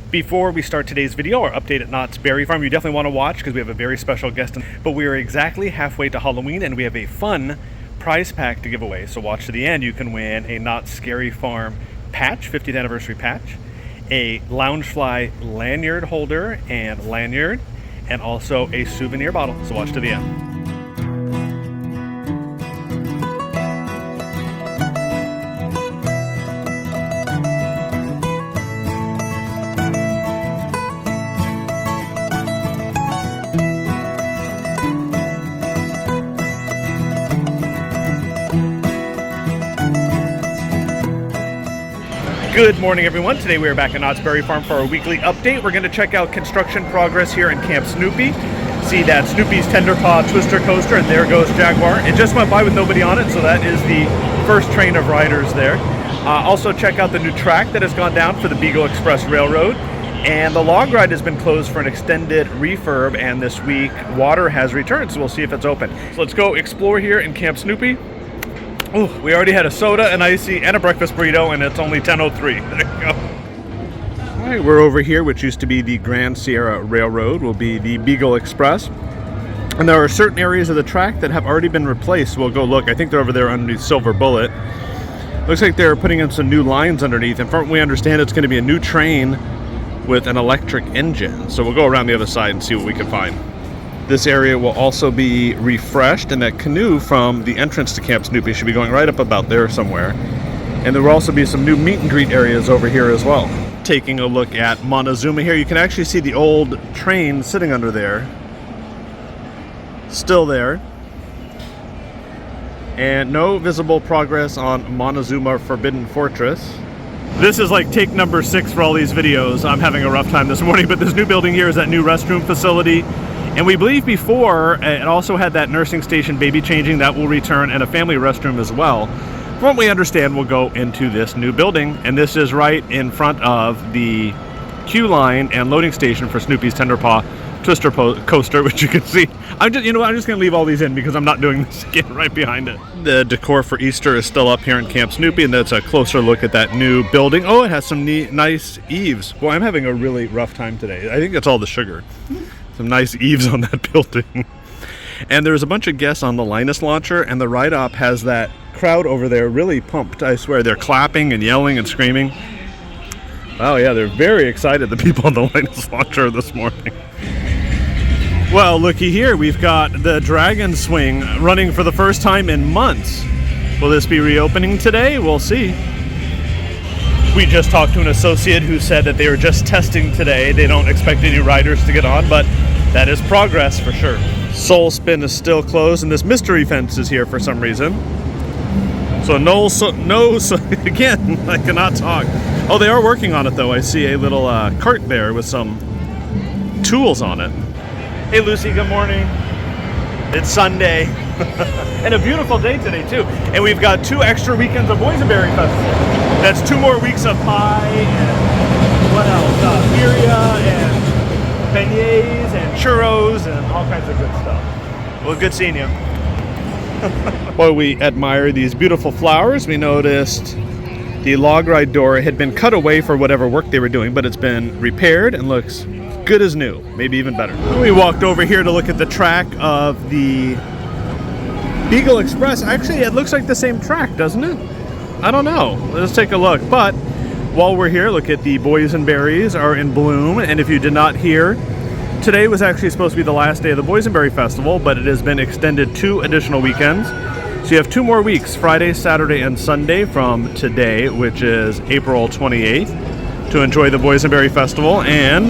Before we start today's video, our update at Knott's Berry Farm, you definitely want to watch because we have a very special guest. But we are exactly halfway to Halloween and we have a fun prize pack to give away. So watch to the end. You can win a Knott's Scary Farm patch, 50th anniversary patch, a Loungefly lanyard holder and lanyard, and also a souvenir bottle. So watch to the end. Good morning, everyone. Today we are back at Knott's Berry Farm for our weekly update. We're going to check out construction progress here in Camp Snoopy. See that Snoopy's Tenderpaw Twister Coaster, and there goes Jaguar. It just went by with nobody on it, so that is the first train of riders there. Also check out the new track that has gone down for the Beagle Express Railroad. And the log ride has been closed for an extended refurb, and this week water has returned, so we'll see if it's open. So let's go explore here in Camp Snoopy. Ooh, we already had a soda, an icy, and a breakfast burrito, and it's only 10:03. There you go. All right, we're over here, which used to be the Grand Sierra Railroad, will be the Beagle Express. And there are certain areas of the track that have already been replaced. We'll go look. I think they're over there underneath Silver Bullet. Looks like they're putting in some new lines underneath. And from what we understand, it's going to be a new train with an electric engine. So we'll go around the other side and see what we can find. This area will also be refreshed, and that canoe from the entrance to Camp Snoopy should be going right up about there somewhere. And there will also be some new meet and greet areas over here as well. Taking a look at Montezooma here, you can actually see the old train sitting under there. Still there. And no visible progress on Montezooma Forbidden Fortress. This is like take number 6 for all these videos. I'm having a rough time this morning, but this new building here is that new restroom facility. And we believe before it also had that nursing station baby changing that will return, and a family restroom as well. From what we understand, we'll go into this new building, and this is right in front of the queue line and loading station for Snoopy's Tenderpaw Twister Coaster, which you can see. I'm just going to leave all these in because I'm not doing this again right behind it. The decor for Easter is still up here in Camp Snoopy, and that's a closer look at that new building. Oh, it has some neat, nice eaves. Boy, I'm having a really rough time today. I think it's all the sugar. Some nice eaves on that building. And there's a bunch of guests on the Linus launcher, and the ride-up has that crowd over there really pumped. I swear, they're clapping and yelling and screaming. Oh yeah, they're very excited, the people on the Linus launcher this morning. Well, looky here, we've got the Dragon Swing running for the first time in months. Will this be reopening today? We'll see. We just talked to an associate who said that they were just testing today. They don't expect any riders to get on, but that is progress for sure. Soul Spin is still closed, and this mystery fence is here for some reason. So again, I cannot talk. Oh, they are working on it though. I see a little cart there with some tools on it. Hey Lucy, good morning. It's Sunday. And a beautiful day today too. And we've got 2 extra weekends of Boysenberry Festival. That's 2 more weeks of pie and what else? Birria and beignets and churros and all kinds of good stuff. Well, good seeing you. While we admire these beautiful flowers, we noticed the log ride door had been cut away for whatever work they were doing, but it's been repaired and looks good as new, maybe even better. We walked over here to look at the track of the Beagle Express. Actually, it looks like the same track, doesn't it? I don't know. Let's take a look. But while we're here, look at the boysenberries are in bloom. And if you did not hear, today was actually supposed to be the last day of the Boysenberry Festival, but it has been extended 2 additional weekends. So you have 2 more weeks, Friday, Saturday, and Sunday from today, which is April 28th, to enjoy the Boysenberry Festival. And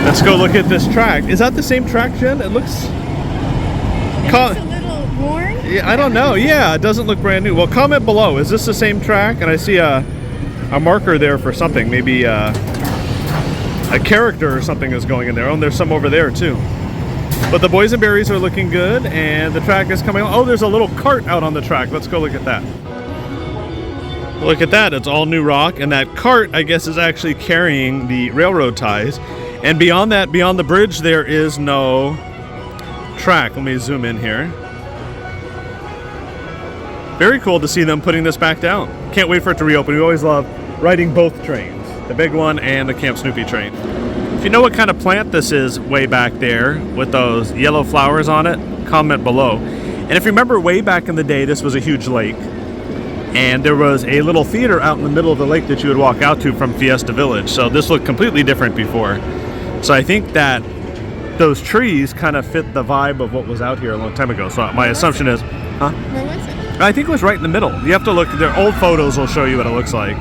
let's go look at this track. Is that the same track, Jen? It looks... It looks a little worn? Yeah, I don't know. Yeah, it doesn't look brand new. Well, comment below. Is this the same track? And I see a marker there for something. Maybe a character or something is going in there. Oh, and there's some over there too. But the boysenberries are looking good, and the track is coming. Oh, there's a little cart out on the track. Let's go look at that. Look at that. It's all new rock, and that cart, I guess, is actually carrying the railroad ties. And beyond that, beyond the bridge, there is no track. Let me zoom in here. Very cool to see them putting this back down. Can't wait for it to reopen. We always love riding both trains. the big one, and the Camp Snoopy train. If you know what kind of plant this is way back there with those yellow flowers on it, comment below. And if you remember way back in the day, this was a huge lake. And there was a little theater out in the middle of the lake that you would walk out to from Fiesta Village. So this looked completely different before. So I think that those trees kind of fit the vibe of what was out here a long time ago. So my assumption is, huh? Where was it? I think it was right in the middle. You have to look, their old photos will show you what it looks like.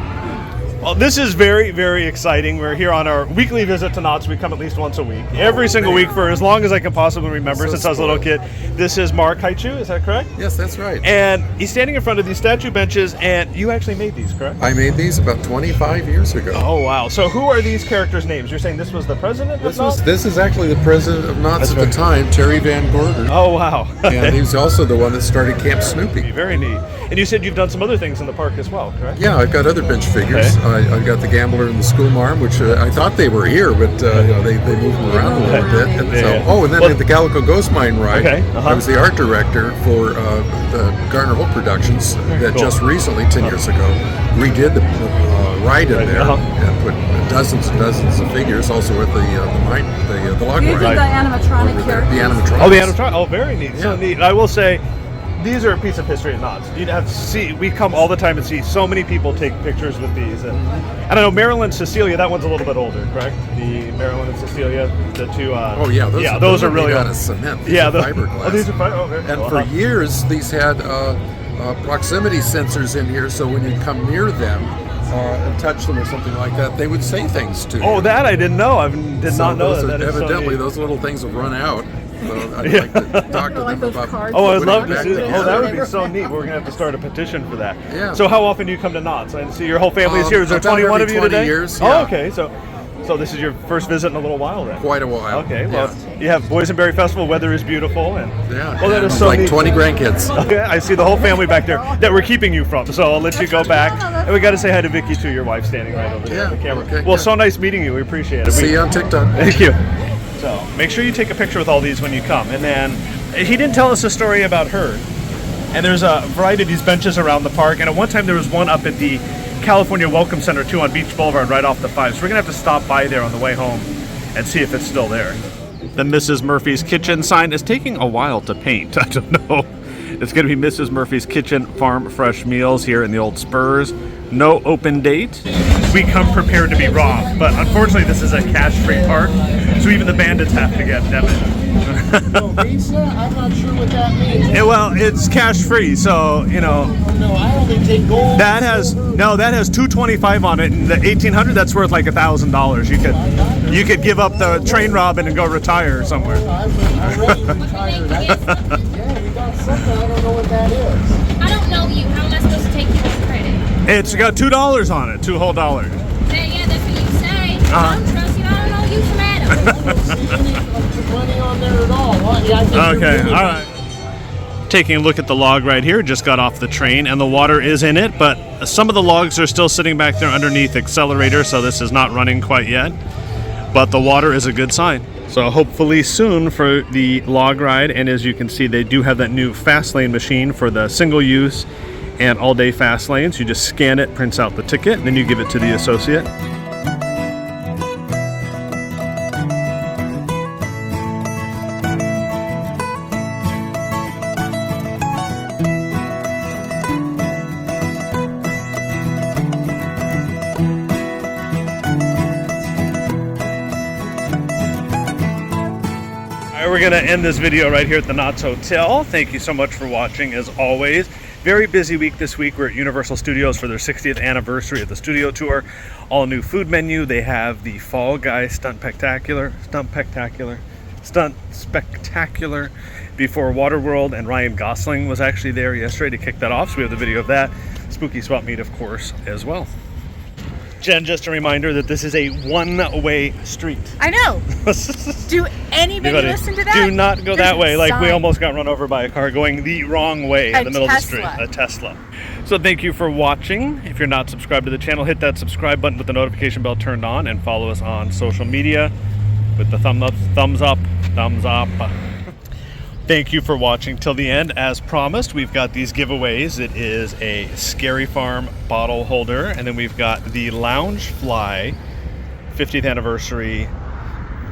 Well, this is very, very exciting. We're here on our weekly visit to Knott's. We come at least once a week. Every single week for as long as I can possibly remember since I was a little kid. This is Mark Haichu, is that correct? Yes, that's right. And he's standing in front of these statue benches, and you actually made these, correct? I made these about 25 years ago. Oh, wow. So who are these characters' names? You're saying this was the president of Knott's? This is actually the president of Knott's at the time, Terry Van Gordon. Oh, wow. And he was also the one that started Camp Snoopy. Very neat. And you said you've done some other things in the park as well, correct? Yeah, I've got other bench figures. Okay. I've got the Gambler and the School Marm, which I thought they were here, but they moved them around a little bit. And and then at the Calico Ghost Mine ride, I was the art director for the Garner Hope Productions that just recently, 10 years ago, redid the ride in there and put dozens and dozens of figures, also at the log You did ride. the animatronic characters. The animatronics. Oh, the animatronic. Oh, very neat. Yeah. So neat. I will say, these are a piece of history at Knott's. You'd have to see. We come all the time and see so many people take pictures with these. And I don't know, Marilyn Cecilia. That one's a little bit older, correct? The Marilyn and Cecilia, the two. Oh yeah, those are really out old. of cement. Yeah, the fiberglass. Oh, these are fiberglass. Okay. And for years, these had proximity sensors in here, so when you come near them and touch them or something like that, they would say things to you. Oh, that I didn't know. I did not know that. Evidently, those little things have run out. So I'd like to talk to them those about. cards. Oh, I'd love to back see that. together. Oh, that would be so neat. We're gonna have to start a petition for that. Yeah. So how often do you come to Knott's? I see your whole family is here. Is there About 21 of every you 20 today? years, Oh, yeah. okay. So this is your first visit in a little while then. Quite a while. Okay. Well, yeah. you have Boysenberry Festival. Weather is beautiful, and Yeah. well, that and is so like neat. 20 grandkids. Okay, I see the whole family back there that we're keeping you from. So I'll let you go back. And we got to say hi to Vicky too, your wife standing right over there Yeah, on the camera. okay, Well, good. so nice meeting you. We appreciate it. See you on TikTok. Thank you. So make sure you take a picture with all these when you come. And then he didn't tell us a story about her. And there's a variety of these benches around the park. And at one time there was one up at the California Welcome Center too on Beach Boulevard right off the 5. So we're gonna have to stop by there on the way home and see if it's still there. The Mrs. Murphy's Kitchen sign is taking a while to paint. I don't know. It's gonna be Mrs. Murphy's Kitchen Farm Fresh Meals here in the old Spurs. No open date. We come prepared to be robbed, but unfortunately this is a cash-free park, so even the bandits have to get debit. No Visa? I'm not sure what that means. Well, it's cash-free, so you know. No, I only take gold. That has $225 on it, and the 1800 that's worth like $1,000. You could give up the train robbing and go retire somewhere. I'm ready to retire. Yeah, we got something. I don't know what that is. I don't know you. How am I supposed to take you as credit? It's got $2 on it, $2 whole. Yeah, that's what you say. I don't trust you. I don't know you from Adam. I don't see any of the money on there at all. Yeah, I think you're Okay, really all right. Taking a look at the log right here, just got off the train, and the water is in it, but some of the logs are still sitting back there underneath accelerator, so this is not running quite yet. But the water is a good sign. So hopefully soon for the log ride, and as you can see, they do have that new fast lane machine for the single use and all day fast lanes. You just scan it, prints out the ticket, and then you give it to the associate. We're going to end this video right here at the Knott's Hotel. Thank you so much for watching, as always. Very busy week this week. We're at Universal Studios for their 60th anniversary of the studio tour. All new food menu. They have the Fall Guy Stunt Spectacular before Waterworld, and Ryan Gosling was actually there yesterday to kick that off. So we have the video of that. Spooky Swap Meet, of course, as well. Jen, just a reminder that this is a one-way street. I know. Do anybody listen to that? Do not go that There's way. Like we sign. almost got run over by a car going the wrong way in the middle of the street. A Tesla. So thank you for watching. If you're not subscribed to the channel, hit that subscribe button with the notification bell turned on, and follow us on social media with the thumbs up. Thank you for watching till the end. As promised, we've got these giveaways. It is a Scary Farm bottle holder, and then we've got the Lounge Fly 50th anniversary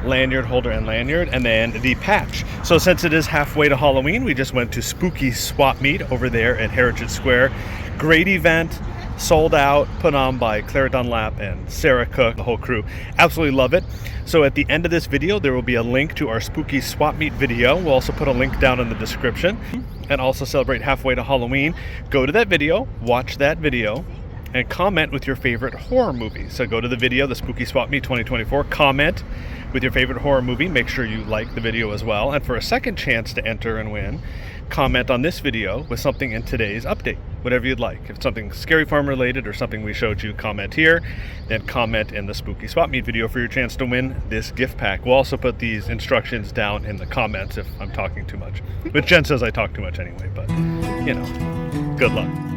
lanyard holder and lanyard, and then the patch. So since it is halfway to Halloween, we just went to Spooky Swap Meet over there at Heritage Square. Great event, sold out, put on by Claire Dunlap and Sarah Cook, the whole crew. Absolutely love it. So at the end of this video, there will be a link to our Spooky Swap Meet video. We'll also put a link down in the description. And also celebrate halfway to Halloween. Go to that video, watch that video, and comment with your favorite horror movie. So go to the video, the Spooky Swap Meet 2024, comment with your favorite horror movie. Make sure you like the video as well. And for a second chance to enter and win, comment on this video with something in today's update, whatever you'd like. If it's something Scary Farm related or something we showed you, comment here. Then comment in the Spooky Swap Meet video for your chance to win this gift pack. We'll also put these instructions down in the comments if I'm talking too much. Which Jen says I talk too much anyway, but you know, good luck.